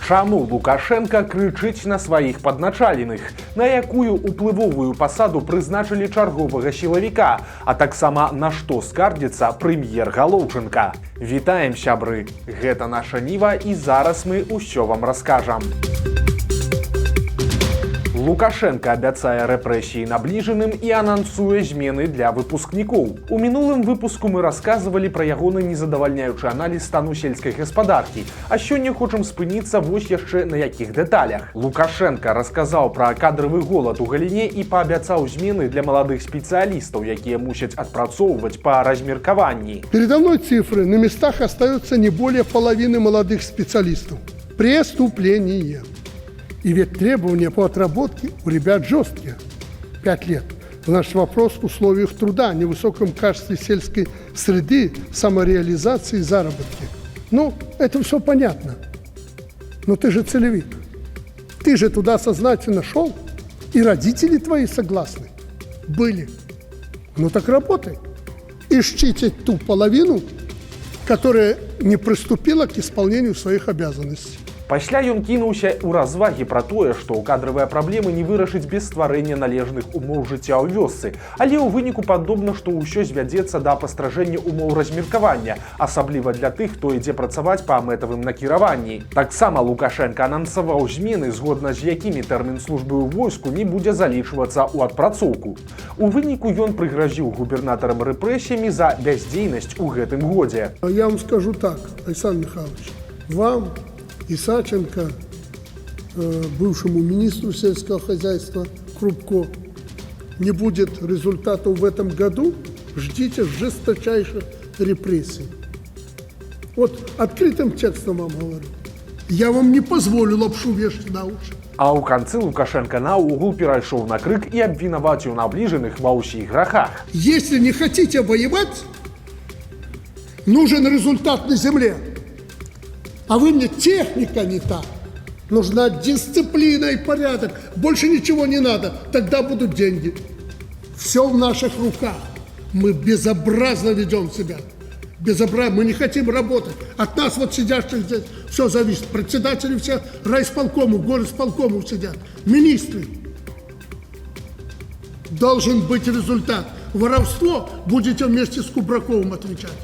Чаму Лукашенко крычыць на сваіх падначаленых, на якую уплывовую пасаду прызначылі чарговага сілавіка, а таксама на што скардзіцца прэм'ер Галоўчынка. Вітаем, сябры! Гэта наша Ніва і зараз мы ўсё вам раскажам. Лукашенко абяцае рэпрэсіі набліжаным і анансуе змены для выпускнікоў. У мінулым выпуску мы расказвалі пра ягоны незадавальняючы аналіз стану сельскай гаспадаркі, а сёння хочам спыніцца вось яшчэ на якіх дэталях. Лукашенко расказаў пра кадравы голад у галіне і паабяцаў змены для маладых спецыялістаў, якія мусяць адпрацоўваць па размеркаванні. Передо мной цифры. На местах остается не более половины молодых специалистов. Преступление. И ведь требования по отработке у ребят жесткие. 5 лет. Наш вопрос в условиях труда, невысоком качестве сельской среды, самореализации и заработки. Ну, это все понятно. Но ты же целевик. Ты же туда сознательно шел, и родители твои согласны были. Ну так работай. Ищите ту половину, которая не приступила к исполнению своих обязанностей. Пасля ён кінуўся ў развагі пра тое, што кадравыя праблемы не вырашыць без стварэння належных умоў жыцця ў вёсцы, але ў выніку падобна, што ўсё звядзецца да пастражэння умоў размеркавання, асабліва для тых, хто ідзе працаваць па мэтавым накіраванні. Таксама Лукашенко анансаваў змены, згодна з якімі тэрмін службы ў войску не будзе залічвацца ў адпрацоўку. У выніку ён прыгразіў губернатарам рэпрэсіямі за бяздзейнасць у гэтым годзе. Я вам скажу так, Александр Михайлович, вам и Саченко, бывшему министру сельского хозяйства Крупко, не будет результатов в этом году, ждите жесточайших репрессий. Вот открытым текстом вам говорю. Я вам не позволю лапшу вешать на уши. А ў канцы Лукашенко наогул перайшоў на крык і абвінаваціў набліжаных ва ўсіх грахах. Если не хотите воевать, нужен результат на земле. А вы мне техника не та. Нужна дисциплина и порядок. Больше ничего не надо. Тогда будут деньги. Все в наших руках. Мы безобразно ведем себя. Безобразно. Мы не хотим работать. От нас вот сидящих здесь все зависит. Председатели все райисполкомов, горисполкомов сидят. Министры. Должен быть результат. Воровство будете вместе с Кубраковым отвечать.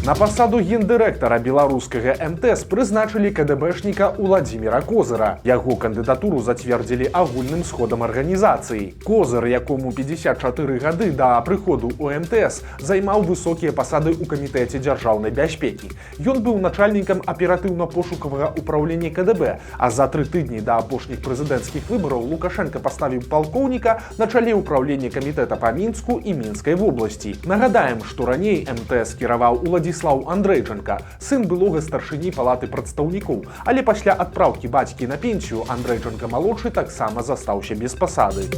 На пасаду гендырэктара беларускага МТС прызначылі КДБшніка Уладзіміра Козыра. Яго кандыдатуру зацвердзілі агульным сходам арганізацыі. Козыр, якому 54 гады да прыходу ў МТС, займаў высокія пасады ў камітэце дзяржаўнай бяспекі. Ён быў начальнікам аператыўна-пошукавага ўпраўлення КДБ, а за 3 тыдні да апошніх прэзідэнцкіх выбараў Лукашенко паставіў палкоўніка на чале ўпраўлення камітэта па Мінску і Мінскай вобласці. Нагадаем, што раней МТС кіраваў Уладзіслаў Андрэйчанка, сын былога старшыні палаты прадстаўнікоў, але пасля адпраўкі бацькі на пенсію Андрэйчанка-малодшы таксама застаўся без пасады.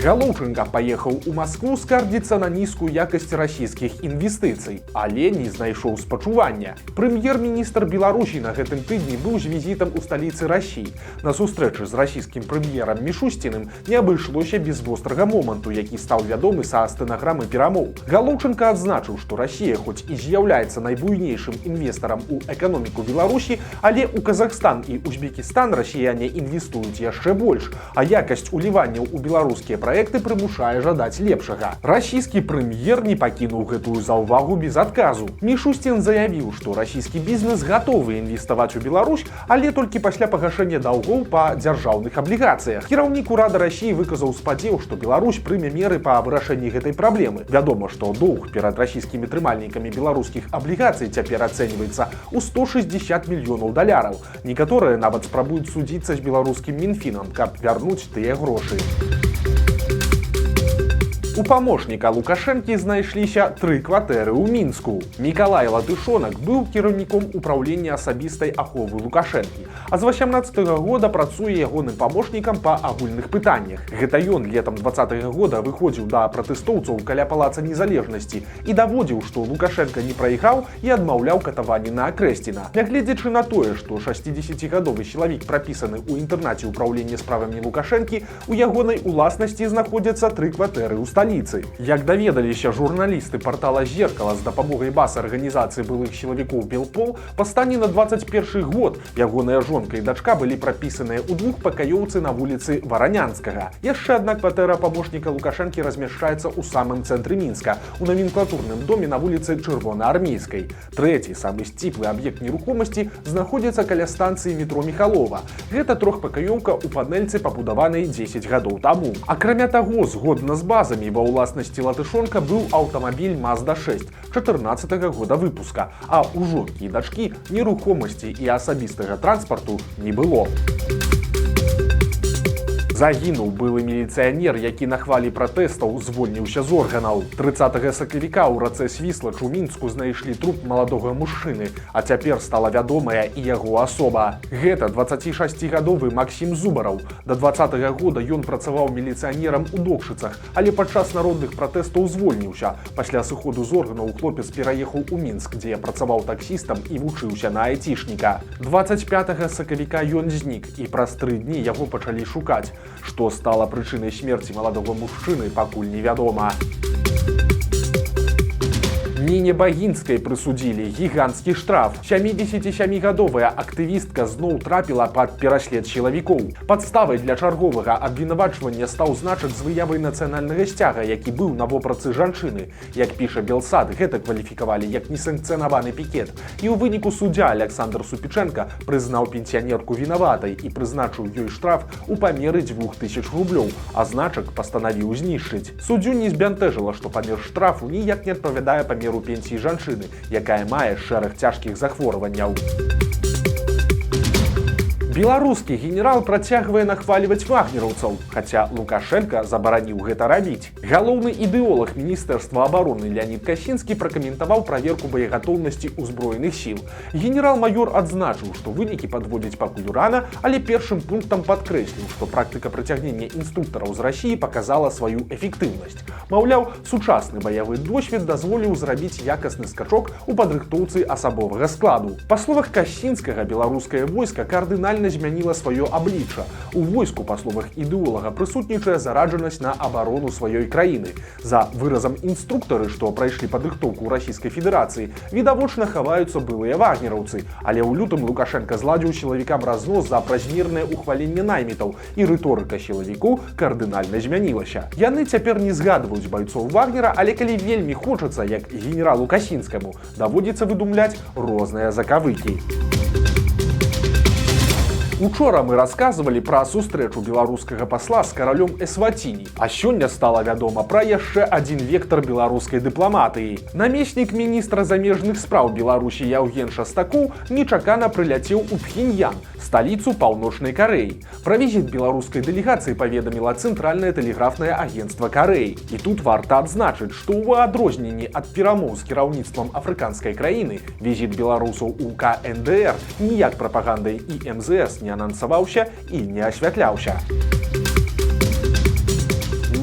Галоўчынка паехаў у Маскву скардзіцца на нізкую якасць расійскіх інвестыцый, але не знайшоў спачування. Прэм'ер-міністр Беларусі на гэтым тыдні быў з візітам у сталіцы Расіі. На сустрэчы з расійскім прэм'ерам Мішусціным не абышлося без вострага моманту, які стаў вядомы са стэнаграмы перамоў. Галоўчынка адзначыў, што Расія хоць і з'яўляецца найбуйнейшым інвестарам у эканоміку Беларусі, але ў Казахстан і Узбекістан расіяне інвестуюць яшчэ больш, а якасць уліванняў у беларускія праекты прымушае жадаць лепшага. Расійскі прэм'ер не пакінуў гэтую заўвагу без адказу. Мішусцін заявіў, што расійскі бізнес гатовы інвеставаць у Беларусь, але толькі пасля пагашэння даўгоў па дзяржаўных аблігацыях. Кіраўнік урада Расіі выказаў спадзеў, што Беларусь прыме меры па вырашэнні гэтай праблемы. Вядома, што доўг перад расійскімі трымальнікамі беларускіх аблігацый цяпер ацэньваецца ў 160 мільёнаў даляраў. Некаторыя нават спрабуюць судзіцца з беларускім Мінфінам, каб вярнуць тыя грошы. У памочніка Лукашэнкі знайшліся 3 кватэры ў Мінску. Мікалай Латышонак быў кіраўніком управлення асабістай аховы Лукашэнкі, а з 18-го года працуе ягоным памочнікам па агульных пытаннях. Гэта ён летам 20-го года выходзіў да пратэстоўцаў каля палаца Незалежнасці і даводзіў, што Лукашенко не прайграў і адмаўляў катаванні на Акрэсціна. Нягледзячы на тое, што 60-гадовы сілавік прапісаны ў інтэрнаце ўпраўлення справамі Лукашэнкі, у ягонай уласнасці знаходзяцца 3 кватэры ў сталіцы. сталіцы. Як даведаліся журналісты партала «Зеркало» з дапамогай баз арганізацыі былых сілавікоў «Белпол», па стане на 21 год ягоная жонка і дачка былі прапісаныя ў двухпакаёўцы на вуліцы Варанянскага. Яшчэ адна кватэра памочніка Лукашэнкі размяшчаецца ў самым цэнтры Мінска, у наменклатурным доме на вуліцы Чырвонаармейскай. Трэці, самы сціплы аб'ект нерухомасці, знаходзіцца каля станцыі метро Міхалова. Гэта трохпакаёўка ў панэльцы, пабудаванай 10 гадоў таму. Акрамя таго, згодна з базамі, ва ўласнасці Латышонка быў аўтамабіль Мазда-6 14-го года выпуска, а ў жонкі і дачкі нерухомасці і асабістага транспарту не было. Загінуў былы міліцыянер, які на хвалі пратэстаў звольніўся з органаў. 30 сакавіка ў рацэ Свіслач у Мінску знайшлі труп маладога мужчыны, а цяпер стала вядомая і яго асоба. Гэта 26гадовы Максім Зубараў. Да 20-го года ён працаваў міліцыянерам у Докшыцах, але падчас народных пратэстаў звольніўся. Пасля сыходу з органаў хлопец пераехаў у Мінск, дзе працаваў таксістам і вучыўся на айцішніка. 25 сакавіка ён знік, і праз 3 дні яго пачалі шукаць. Што стала прычынай смерці маладога мужчыны, пакуль невядома. Нине Багінскай прысудзілі гіганцкі штраф. 77гадовая актывістка зноў трапіла пад пераслед сілавікоў. Падставай для чарговага абвінавачвання стаў значак з выявай нацыянальнага сцяга, які быў на вопратцы жанчыны. Як піша Белсад, гэта кваліфікавалі як несанкцыянаваны пікет. І ў выніку суддзя Александр Супічэнка прызнаў пенсіянерку вінаватай і прызначыў ёй штраф у памеры 2000 рублёў, а значак пастанавіў знішчыць. Суддзю не збянтэжыла, што памер штрафу ніяк не адпавядае памеру пенсіі жанчыны, якая мае шэраг цяжкіх захворванняў. Беларускі генерал працягвае нахваліваць вагнераўцаў, хаця Лукашенка забараніў гэта рабіць. Галоўны ідэолаг Міністэрства абароны Леонід Касінскі пракаментаваў праверку боегатоўнасці ўзброеных сіл. Генерал-маёр адзначыў, што вынікі падводзіць пакуль рана, але першым пунктам падкрэсліў, што практыка прыцягнення інструктараў з Расіі паказала сваю эфектыўнасць. Маўляў, сучасны баявы досвед дазволіў зрабіць якасны скачок у падрыхтоўцы асабовага складу. Па словах Касінскага, беларускае войска кардынальна змяніла сваё аблічча. У войску, па словах ідэолага, прысутнічае зараджанасць на абарону сваёй краіны. За выразам інструктары, што прайшлі падрыхтоўку ў Расійскай Федэрацыі, відавочна хаваюцца былыя вагнераўцы, але ў лютым Лукашенка зладзіў сілавікам разнос за празмернае ухваленне наймітаў, і рыторыка сілавікоў кардынальна змянілася. Яны цяпер не згадваюць байцоў Вагнера, але калі вельмі хочацца, як генералу Касінскаму, даводзіцца выдумляць розныя закавыкі. Учора мы расказвалі пра сустрэчу беларускага пасла з каралём Эсватіні, а сёння стала вядома пра яшчэ адзін вектар беларускай дыпламатыі. Намеснік міністра замежных спраў Беларусі Яўген Шастакоў нечакана прыляцеў у Пхеньян, сталіцу Паўночнай Карэі. Пра візіт беларускай дэлегацыі паведаміла Цэнтральнае тэлеграфнае агенцтва Карэі. І тут варта адзначыць, што ў адрозненні ад перамоў з кіраўніцтвам афрыканскай краіны, візіт беларусаў у КНДР ніяк прапагандай і МЗС не анансаваўся і не асвятляўся.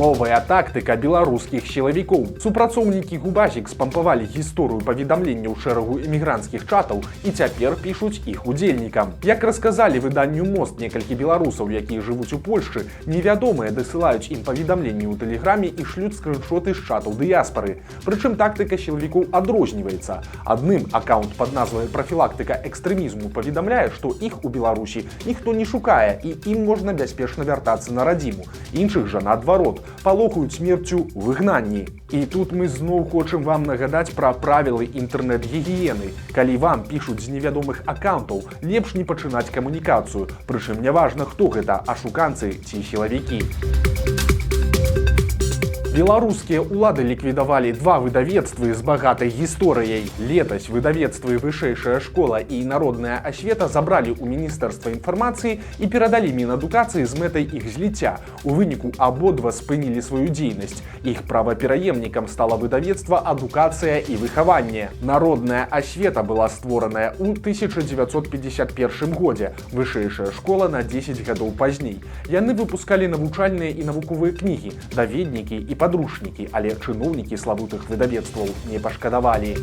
Новая тактыка беларускіх сілавікоў. Супрацоўнікі Губазік спампавалі гісторыю паведамленняў шэрагу эмігранцкіх чатаў і цяпер пішуць іх удзельнікам. Як расказалі выданню «Мост» некалькі беларусаў, якія жывуць у Польшчы, невядомыя дасылаюць ім паведамленні ў тэлеграме і шлюць скрыншоты з чатаў дыяспары. Прычым тактыка сілавікоў адрозніваецца. Адным аккаунт пад назвай «Прафілактыка экстрэмізму» паведамляе, што іх у Беларусі ніхто не шукае і ім можна бяспечна вяртацца на радзіму. Іншых жа наадварот палохаюць смерцю ў выгнанні. І тут мы зноў хочам вам нагадаць пра правілы інтэрнэт-гігіены. Калі вам пішуць з невядомых аккаунтаў, лепш не пачынаць камунікацыю. Прычым няважна, хто гэта, ашуканцы ці сілавікі. Беларускія ўлады ліквідавалі два выдавецтвы з багатай гісторыяй. Летась выдавецтвы «Вышэйшая школа» і «Народная асвета» забралі ў Міністэрства інфармацыі і перадалі Мінадукацыі з мэтай іх зліцця. У выніку абодва спынілі сваю дзейнасць. Іх правапераемнікам стала выдавецтва «Адукацыя і выхаванне». «Народная асвета» была створаная ў 1951 годзе, «Вышэйшая школа» на 10 гадоў пазней. Яны выпускалі навучальныя і навуковыя кнігі, даведнікі і падручнікі, але чыноўнікі славутых выдавецтваў не пашкадавалі.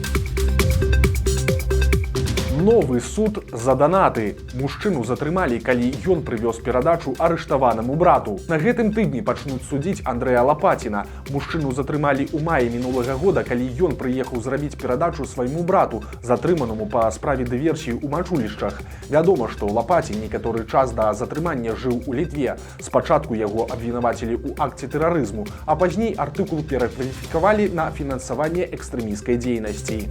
Новы суд за данаты. Мужчыну затрымалі, калі ён прывёз перадачу арыштаванаму брату. На гэтым тыдні пачнуць судзіць Андрэя Лапаціна. Мужчыну затрымалі ў маі мінулага года, калі ён прыехаў зрабіць перадачу свайму брату, затрыманаму па справе дыверсіі ў мачулішчах. Вядома, што Лапацін некаторы час да затрымання жыў у Літве. Спачатку яго абвінавацілі ў акце тэрарызму, а пазней артыкул перакваліфікавалі на фінансаванне экстрэмісцкай дзейнасці.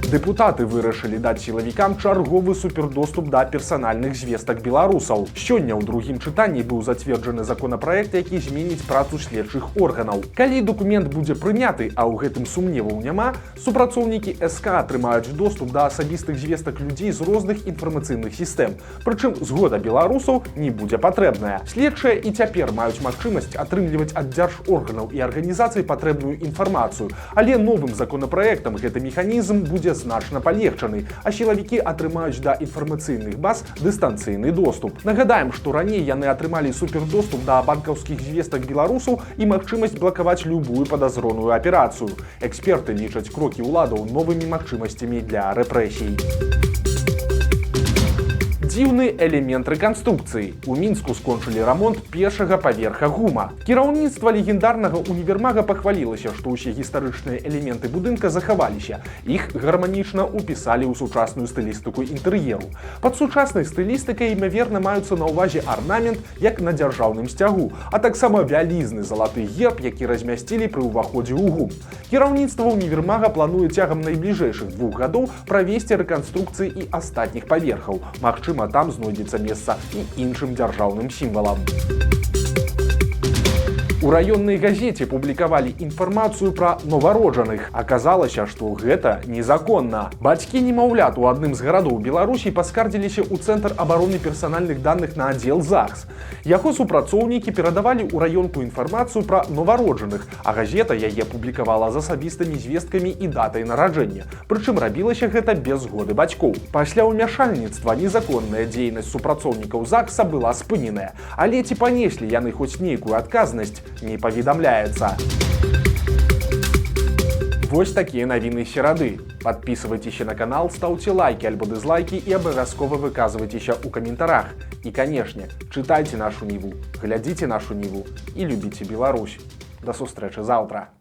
Дэпутаты вырашылі даць сілавікам чарговы супердоступ да персанальных звестак беларусаў. Сёння ў другім чытанні быў зацверджаны законапраект, які зменіць працу следчых органаў. Калі дакумент будзе прыняты, а ў гэтым сумневаў няма, супрацоўнікі СК атрымаюць доступ да асабістых звестак людзей з розных інфармацыйных сістэм. Прычым згода беларусаў не будзе патрэбная. Следчыя і цяпер маюць магчымасць атрымліваць ад дзяржорганаў і арганізацый патрэбную інфармацыю, але новым законапраектам гэты механізм будзе значна палегчаны, а сілавікі атрымаюць да інфармацыйных баз дыстанцыйны доступ. Нагадаем, што раней яны атрымалі супердоступ да банкаўскіх звестак беларусаў і магчымасць блакаваць любую падазроную аперацыю. Эксперты лічаць крокі ўладаў новымі магчымасцямі для рэпрэсій. Дзіўны элемент рэканструкцыі. У Мінску скончылі рамонт першага паверха ГУМа. Кіраўніцтва легендарнага універмага пахвалілася, што ўсе гістарычныя элементы будынка захаваліся. Іх гарманічна ўпісалі ў сучасную стылістыку інтэр'еру. Пад сучаснай стылістыкай, імаверна, маюцца на ўвазе арнамент, як на дзяржаўным сцягу, а таксама вялізны залаты герб, які размясцілі пры ўваходзе ў ГУМ. Кіраўніцтва універмага плануе цягам найбліжэйшых 2 гадоў правесці рэканструкцыі і астатніх паверхаў. Магчыма, там знойдзецца месца і іншым дзяржаўным сімвалам. У раённай газеце публікавалі інфармацыю пра нованароджаных. Аказалася, што гэта незаконна. Бацькі немаўлят у адным з гарадоў Беларусі паскардзіліся ў Цэнтр абароны персанальных даных на аддзел ЗАГС. Яго супрацоўнікі перадавалі ў раёнку інфармацыю пра нованароджаных, а газета яе публікавала з асабістымі звесткамі і датай нараджэння. Прычым рабілася гэта без згоды бацькоў. Пасля ўмяшальніцтва незаконная дзейнасць супрацоўнікаў ЗАГСа была спыненая. Але ці панеслі яны хоць нейкую адказнасць, не паведамляецца. Вось такія навіны серады. Подписывайтеся на канал, ставьте лайки альбо дизлайки и обовязково выказывайтеся у комментарях. И, конечно, читайте нашу Ниву, глядите нашу Ниву и любите Беларусь. До сустрэчы завтра.